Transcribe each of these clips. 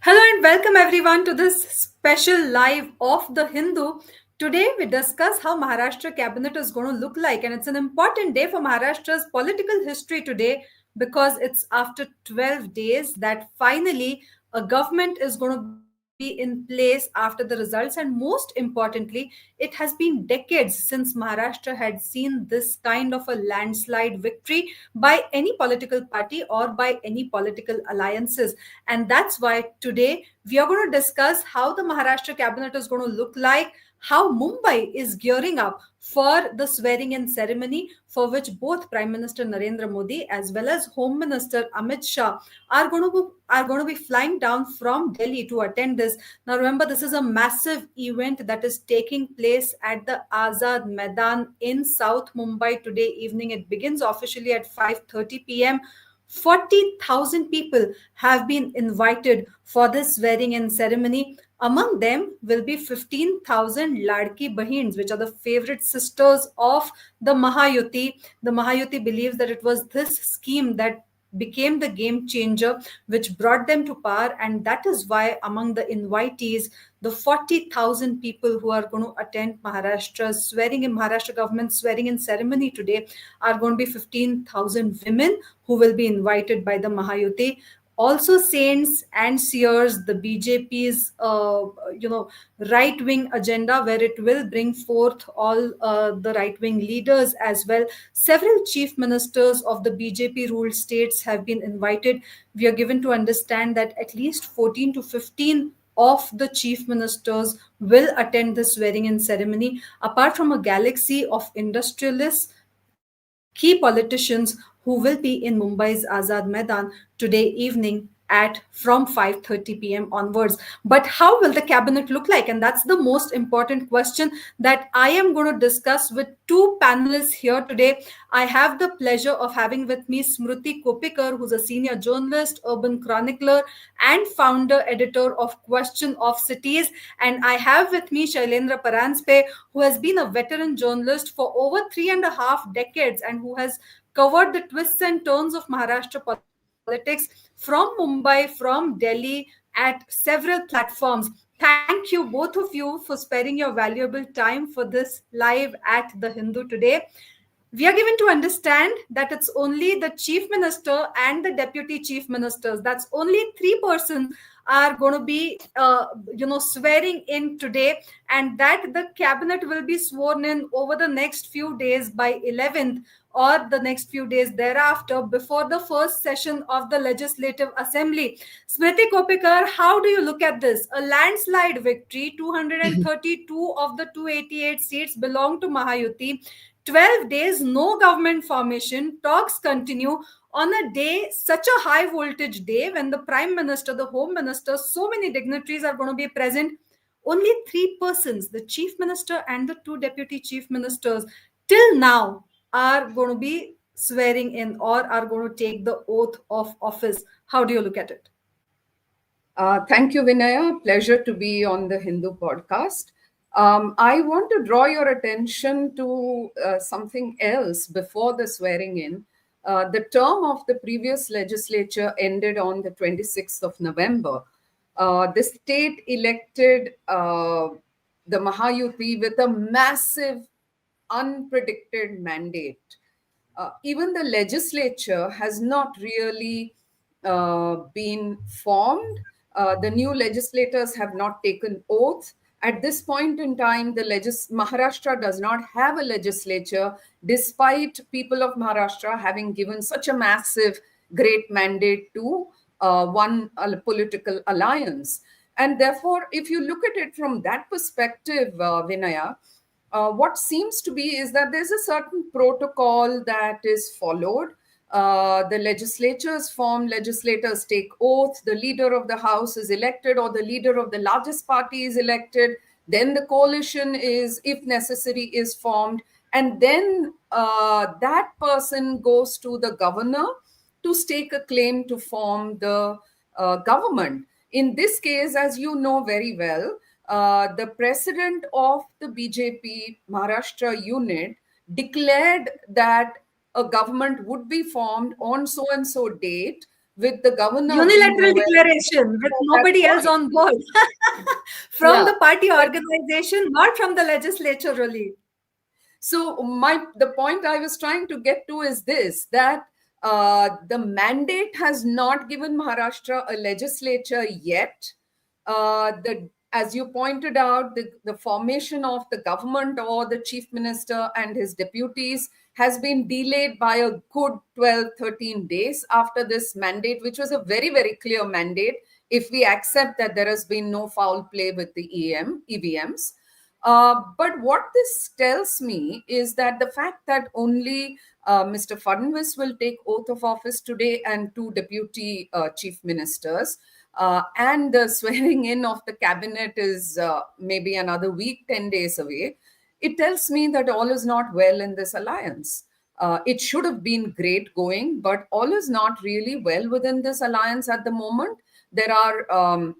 Hello and welcome everyone to this special live of the Hindu. Today we discuss how Maharashtra cabinet is going to look like, and it's an important day for Maharashtra's political history today because it's after 12 days that finally a government is going to be in place after the results, and most importantly, it has been decades since Maharashtra had seen this kind of a landslide victory by any political party or by any political alliances. And that's why today we are going to discuss how the Maharashtra cabinet is going to look like, how Mumbai is gearing up for the swearing in ceremony, for which both Prime Minister Narendra Modi as well as Home Minister Amit Shah are going to be flying down from Delhi to attend this. Now, remember, this is a massive event that is taking place at the Azad Maidan in South Mumbai today evening. It begins officially at 5:30 p.m. 40,000 people have been invited for this swearing in ceremony. Among them will be 15,000 Ladki Bahins, which are the favorite sisters of the Mahayuti. The Mahayuti believes that it was this scheme that became the game changer, which brought them to power. And that is why, among the invitees, the 40,000 people who are going to attend Maharashtra government swearing in ceremony today are going to be 15,000 women who will be invited by the Mahayuti. Also, saints and seers, the BJP's right wing agenda, where it will bring forth all the right wing leaders as well. Several chief ministers of the BJP ruled states have been invited. We are given to understand that at least 14 to 15 of the chief ministers will attend the swearing in ceremony, apart from a galaxy of industrialists, key politicians who will be in Mumbai's Azad Maidan today evening at from 5:30 p.m. onwards. But how will the cabinet look like? And that's the most important question that I am going to discuss with two panelists here today. I have the pleasure of having with me Smruti Koppikar, who's a senior journalist, urban chronicler, and founder editor of Question of Cities. And I have with me Shailendra Paranjpe, who has been a veteran journalist for over 3.5 decades and who has covered the twists and turns of Maharashtra politics from Mumbai, from Delhi, at several platforms. Thank you, both of you, for sparing your valuable time for this live at the Hindu today. We are given to understand that it's only the chief minister and the deputy chief ministers. That's only three persons are going to be, swearing in today, and that the cabinet will be sworn in over the next few days by 11th or the next few days thereafter before the first session of the Legislative Assembly. Smriti Kopikar, how do you look at this? A landslide victory, 232 of the 288 seats belong to Mahayuti. 12 days, no government formation, talks continue on a day, such a high voltage day, when the Prime Minister, the Home Minister, so many dignitaries are going to be present. Only three persons, the Chief Minister and the two Deputy Chief Ministers, till now are going to be swearing in or are going to take the oath of office. How do you look at it? Thank you, Vinaya. Pleasure to be on the Hindu podcast. I want to draw your attention to something else before the swearing in. The term of the previous legislature ended on the 26th of November. The state elected the Mahayuti with a massive, unpredicted mandate. Even the legislature has not really been formed. The new legislators have not taken oath. At this point in time, Maharashtra does not have a legislature, despite people of Maharashtra having given such a massive, great mandate to one political alliance. And therefore, if you look at it from that perspective, Vinaya, what seems to be is that there's a certain protocol that is followed. The legislatures form, legislators take oath, the leader of the house is elected or the leader of the largest party is elected, then the coalition is, if necessary, is formed, and then that person goes to the governor to stake a claim to form the government. In this case, as you know very well, the president of the BJP Maharashtra unit declared that a government would be formed on so and so date with the governor being Unilateral nowhere. declaration with That's nobody else right. on board from Yeah. the party But organization, not from the legislature, really. so my the point I was trying to get to is this, that the mandate has not given Maharashtra a legislature yet. The As you pointed out, the formation of the government or the chief minister and his deputies has been delayed by a good 12, 13 days after this mandate, which was a very, very clear mandate if we accept that there has been no foul play with the EVMs. But what this tells me is that the fact that only Mr. Fadnavis will take oath of office today and two deputy chief ministers, and the swearing in of the cabinet is maybe another week, 10 days away, it tells me that all is not well in this alliance. It should have been great going, but all is not really well within this alliance at the moment. There are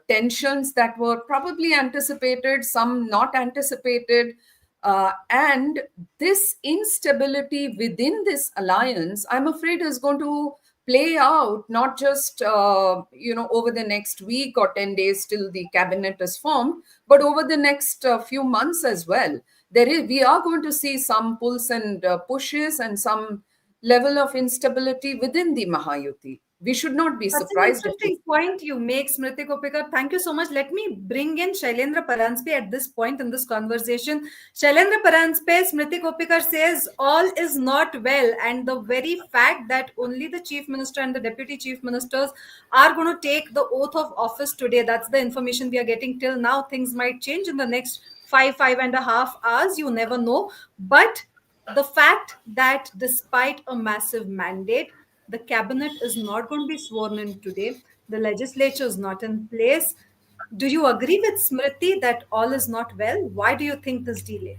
tensions that were probably anticipated, some not anticipated. And this instability within this alliance, I'm afraid, is going to play out not just over the next week or 10 days till the cabinet is formed, but over the next few months as well. We are going to see some pulls and pushes and some level of instability within the Mahayuti. We should not be Such an surprised if we. interesting point you make, Smriti Koppikar. Thank you so much. Let me bring in Shailendra Paranjpe at this point in this conversation. Shailendra Paranjpe, Smriti Koppikar says all is not well, and the very fact that only the chief minister and the deputy chief ministers are going to take the oath of office today. That's the information we are getting till now. Things might change in the next 5.5 hours. You never know, but the fact that despite a massive mandate, the cabinet is not going to be sworn in today, the legislature is not in place. Do you agree with Smriti that all is not well? Why do you think this delay?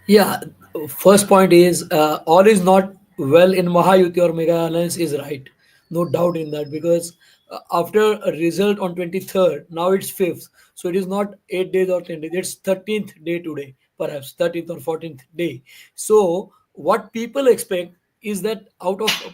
Yeah, first point is all is not well in Mahayuti or Mega Alliance is right. No doubt in that because after a result on 23rd, now it's 5th. So it is not 8 days or 10 days, it's 13th day today, perhaps 13th or 14th day. So what people expect is that out of a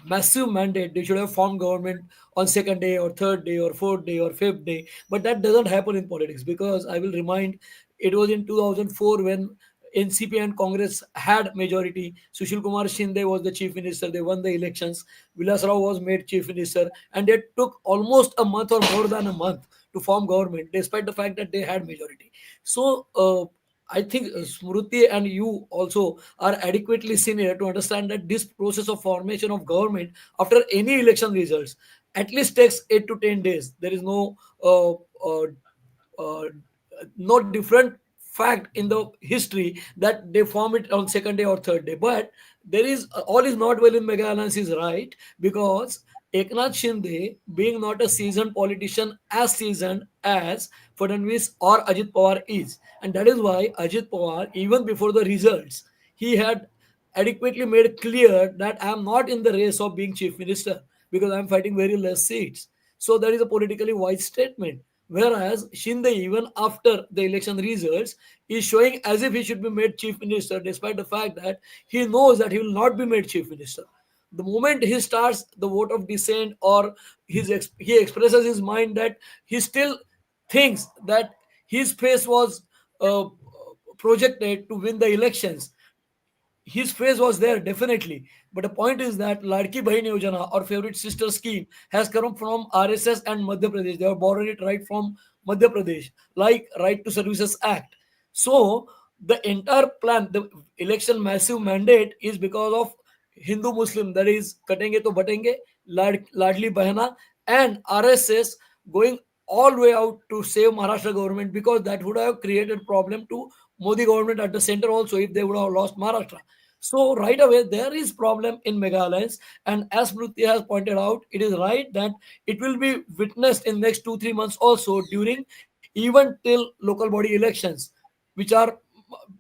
massive mandate, they should have formed government on second day or third day or fourth day or fifth day. But that doesn't happen in politics because I will remind it was in 2004 when NCP and Congress had majority. Sushil Kumar Shinde was the chief minister. They won the elections. Vilas Rao was made chief minister, and it took almost a month or more than a month to form government, despite the fact that they had majority. So. I think Smruti and you also are adequately senior to understand that this process of formation of government after any election results at least takes 8 to 10 days. There is uh, no different fact in the history that they form it on second day or third day. But there is all is not well in Mega Alliance is right because Eknath Shinde, being not a seasoned politician as seasoned as Fadnavis or Ajit Pawar is, and that is why Ajit Pawar, even before the results, he had adequately made clear that I am not in the race of being chief minister because I am fighting very less seats. So that is a politically wise statement. Whereas Shinde, even after the election results, is showing as if he should be made chief minister, despite the fact that he knows that he will not be made chief minister. The moment he starts the vote of dissent or he expresses his mind that he still thinks that his face was uh, projected to win the elections, his face was there definitely, but the point is that Ladki Bahin Yojana or favorite sister scheme has come from RSS and Madhya Pradesh. They have borrowed it right from Madhya Pradesh, like Right to Services Act. So the entire plan, the election massive mandate is because of Hindu Muslim, that is Katenge to Batenge, Ladli Bahana, and RSS going all the way out to save Maharashtra government because that would have created problem to Modi government at the center also if they would have lost Maharashtra. So right away there is problem in Meghalaya, and as Smruti has pointed out, it is right that it will be witnessed in next 2 3 months also during even till local body elections, which are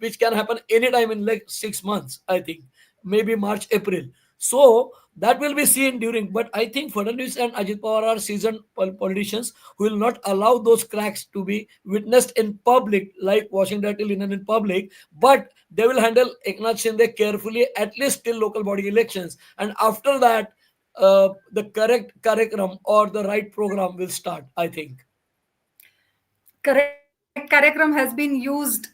which can happen anytime in like 6 months. I think maybe March April. So that will be seen during. But I think Fadnavis and Ajit Pawar are seasoned politicians who will not allow those cracks to be witnessed in public, like washing dirty linen in public. But they will handle Eknath Shinde carefully, at least till local body elections. And after that, the correct curriculum or the right program will start, I think. Correct curriculum has been used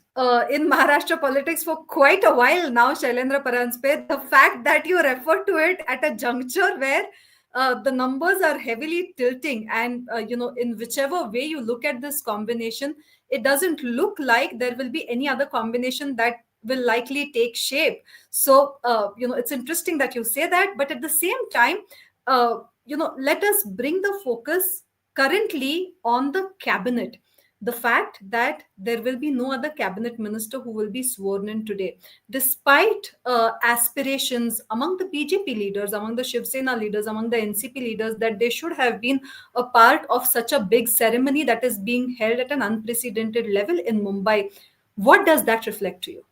in Maharashtra politics for quite a while now, Shailendra Paranjpe. The fact that you refer to it at a juncture where the numbers are heavily tilting, and in whichever way you look at this combination, it doesn't look like there will be any other combination that will likely take shape. So, it's interesting that you say that, but at the same time, let us bring the focus currently on the cabinet. The fact that there will be no other cabinet minister who will be sworn in today, despite aspirations among the BJP leaders, among the Shiv Sena leaders, among the NCP leaders, that they should have been a part of such a big ceremony that is being held at an unprecedented level in Mumbai. What does that reflect to you?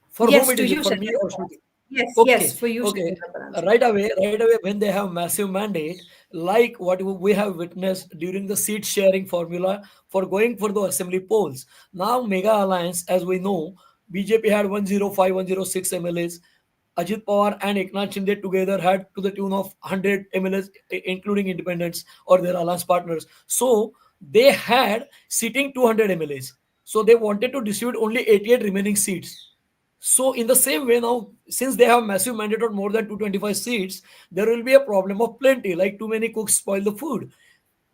For whom Yes, it to is? you, For me Shailendra or Paranjpe. Shruti? Yes, Okay, yes, for you, okay. Shailendra Paranjpe. Right away, when they have massive mandate, like what we have witnessed during the seat sharing formula for going for the assembly polls. Now, Mega Alliance, as we know, BJP had 105, 106 MLAs. Ajit Pawar and Eknath Shinde together had to the tune of 100 MLAs, including independents or their alliance partners. So they had sitting 200 MLAs. So they wanted to distribute only 88 remaining seats. So, in the same way, now since they have massive mandate on more than 225 seats, there will be a problem of plenty. Like too many cooks spoil the food.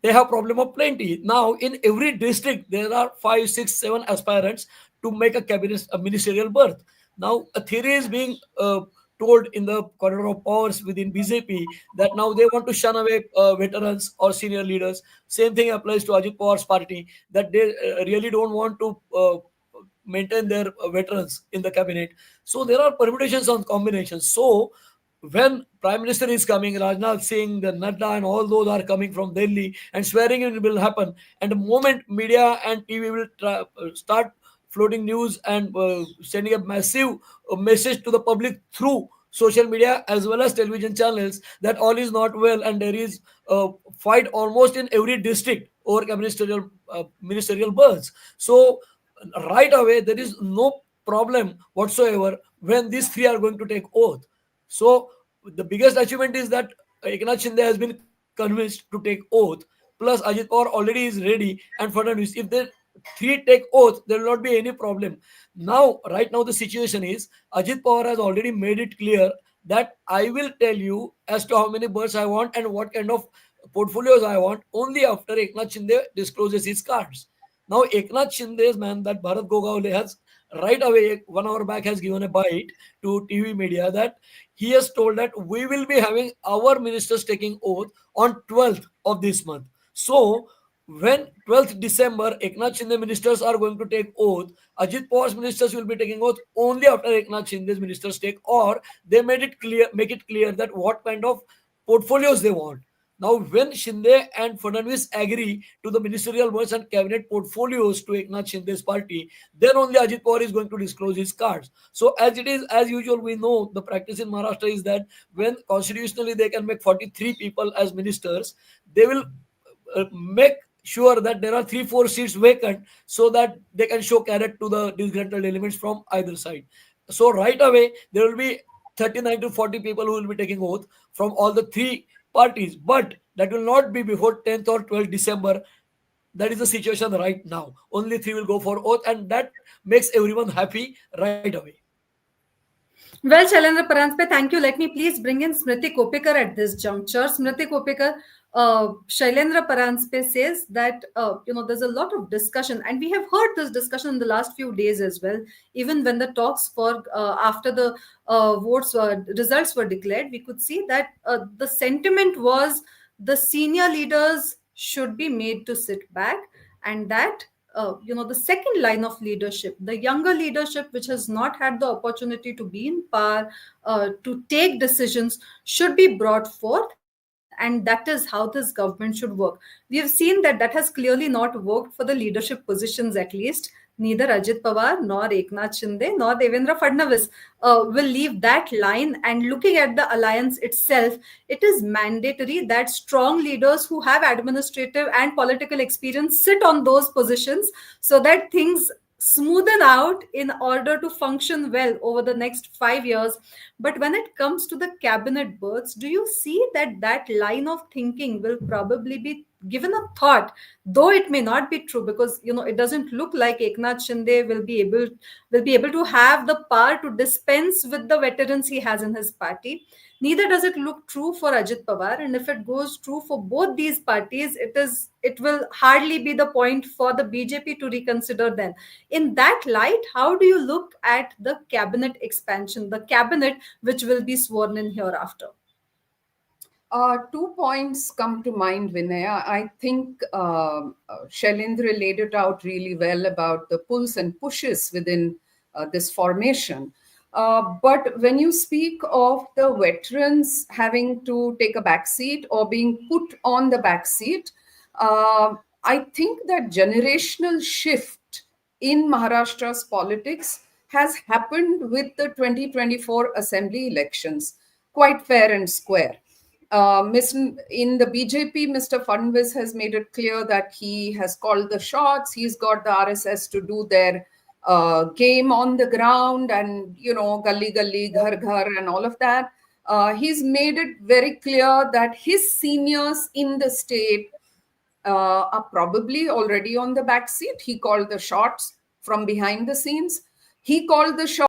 They have problem of plenty. Now, in every district, there are five, six, seven aspirants to make a cabinet, a ministerial berth. Now, a theory is being told in the corridor of powers within BJP that now they want to shun away veterans or senior leaders. Same thing applies to Ajit Pawar's party, that they really don't want to maintain their veterans in the cabinet. So there are permutations and combinations. So when Prime Minister is coming, Rajnath Singh, the Nadda, and all those are coming from Delhi, and swearing in will happen. And the moment media and TV will start floating news and sending a massive message to the public through social media as well as television channels that all is not well, and there is a fight almost in every district over ministerial berths. So right away there is no problem whatsoever when these three are going to take oath. So the biggest achievement is that Eknath Shinde has been convinced to take oath. Plus, Ajit Pawar already is ready, and Fadnavis. If the three take oath, there will not be any problem. Now, right now, the situation is Ajit Pawar has already made it clear that I will tell you as to how many birds I want and what kind of portfolios I want only after Eknath Shinde discloses his cards. Now, Eknath Shinde's man, that Bharat Gogawale, has right away 1 hour back has given a bite to TV media that he has told that we will be having our ministers taking oath on 12th of this month. So when 12th December, Eknath Shinde ministers are going to take oath, Ajit Pawar's ministers will be taking oath only after Eknath Shinde's ministers take, or they make it clear that what kind of portfolios they want. Now, when Shinde and Fadnavis agree to the ministerial words and cabinet portfolios to Eknath Shinde's party, then only Ajit Pawar is going to disclose his cards. So, as it is, as usual, we know the practice in Maharashtra is that when constitutionally they can make 43 people as ministers, they will make sure that there are 3 4 seats vacant so that they can show carrot to the disgruntled elements from either side. So right away there will be 39 to 40 people who will be taking oath from all the three parties, but that will not be before 10th or 12th December. That is the situation right now. Only three will go for oath, and that makes everyone happy right away. Well, Shailendra Paranjpe, thank you. Let me please bring in Smruti Koppikar at this juncture. Smruti Koppikar, Shailendra Paranjpe says that there's a lot of discussion, and we have heard this discussion in the last few days as well. Even when the talks for after the results were declared, we could see that the sentiment was the senior leaders should be made to sit back, and that the second line of leadership, the younger leadership which has not had the opportunity to be in power, to take decisions, should be brought forth, and that is how this government should work. We have seen that that has clearly not worked for the leadership positions, at least. Neither Ajit Pawar nor Eknath Shinde nor Devendra Fadnavis will leave that line. And looking at the alliance itself, it is mandatory that strong leaders who have administrative and political experience sit on those positions so that things smoothen out in order to function well over the next 5 years. But when it comes to the cabinet berths, do you see that that line of thinking will probably be given a thought, though it may not be true, because it doesn't look like Eknath Shinde will be able to have the power to dispense with the veterans he has in his party. Neither does it look true for Ajit Pawar, and if it goes true for both these parties, it will hardly be the point for the BJP to reconsider. Then in that light, how do you look at the cabinet expansion, the cabinet which will be sworn in hereafter? 2 points come to mind, Vinaya. I think Shailendra laid it out really well about the pulls and pushes within this formation. But when you speak of the veterans having to take a back seat or being put on the back seat, I think that generational shift in Maharashtra's politics has happened with the 2024 assembly elections, quite fair and square. In the BJP, Mr. Fadnavis has made it clear that he has called the shots. He's got the RSS to do their game on the ground and, gully gully, ghar ghar, and all of that. He's made it very clear that his seniors in the state are probably already on the back seat. He called the shots from behind the scenes. He called the shots